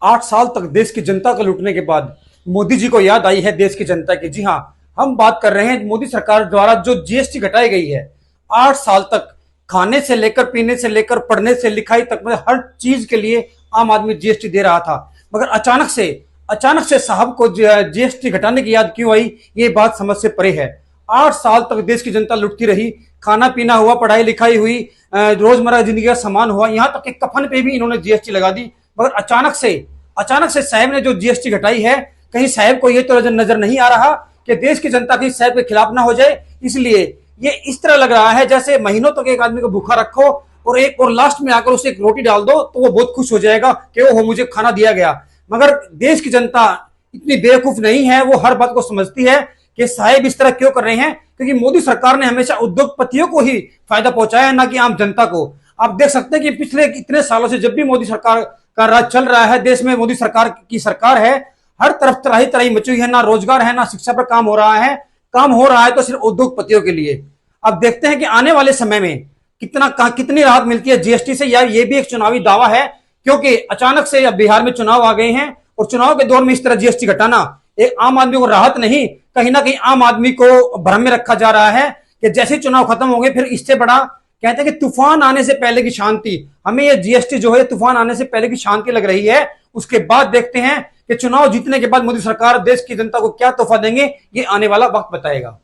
8 साल तक देश की जनता को लूटने के बाद मोदी जी को याद आई है देश की जनता की। जी हाँ, हम बात कर रहे हैं मोदी सरकार द्वारा जो जीएसटी घटाई गई है। 8 साल तक खाने से लेकर पीने से लेकर पढ़ने से लिखाई तक मतलब हर चीज के लिए आम आदमी जीएसटी दे रहा था। मगर अचानक से साहब को जीएसटी घटाने की याद क्यों आई, ये बात समझ से परे है। 8 साल तक देश की जनता लुटती रही, खाना पीना हुआ, पढ़ाई लिखाई हुई, रोजमर्रा जिंदगी का सामान हुआ, यहां तक कि कफन पे भी इन्होंने जीएसटी लगा दी। मगर अचानक से साहब ने जो जीएसटी घटाई है, कहीं साहब को ये तो नजर नहीं आ रहा कि देश की जनता कहीं साहब के खिलाफ ना हो जाए। इसलिए ये इस तरह लग रहा है जैसे महीनों तक एक आदमी को भूखा रखो और लास्ट में आकर उसे एक रोटी डाल दो तो वो बहुत खुश हो जाएगा कि ओहो मुझे खाना दिया गया। मगर देश की जनता इतनी बेवकूफ नहीं है, वो हर बात को समझती है कि साहब इस तरह क्यों कर रहे हैं, क्योंकि मोदी सरकार ने हमेशा उद्योगपतियों को ही फायदा पहुंचाया है, ना कि आम जनता को। आप देख सकते हैं कि पिछले इतने सालों से जब भी मोदी सरकार का राज चल रहा है, देश में मोदी सरकार की सरकार है, हर तरफ तराही तराही मची हुई है, ना रोजगार है ना शिक्षा पर काम हो रहा है। काम हो रहा है तो सिर्फ उद्योगपतियों के लिए। अब देखते हैं कि आने वाले समय में कितनी राहत मिलती है जीएसटी से। यार ये भी एक चुनावी दावा है, क्योंकि अचानक से अब बिहार में चुनाव आ गए हैं और चुनाव के दौर में इस तरह जीएसटी घटाना एक आम आदमी को राहत नहीं, कहीं ना कहीं आम आदमी को भ्रम में रखा जा रहा है कि जैसे चुनाव खत्म होंगे फिर इससे बड़ा कहते हैं कि तूफान आने से पहले की शांति। हमें ये जीएसटी जो है तूफान आने से पहले की शांति लग रही है। उसके बाद देखते हैं कि चुनाव जीतने के बाद मोदी सरकार देश की जनता को क्या तोहफा देंगे, ये आने वाला वक्त बताएगा।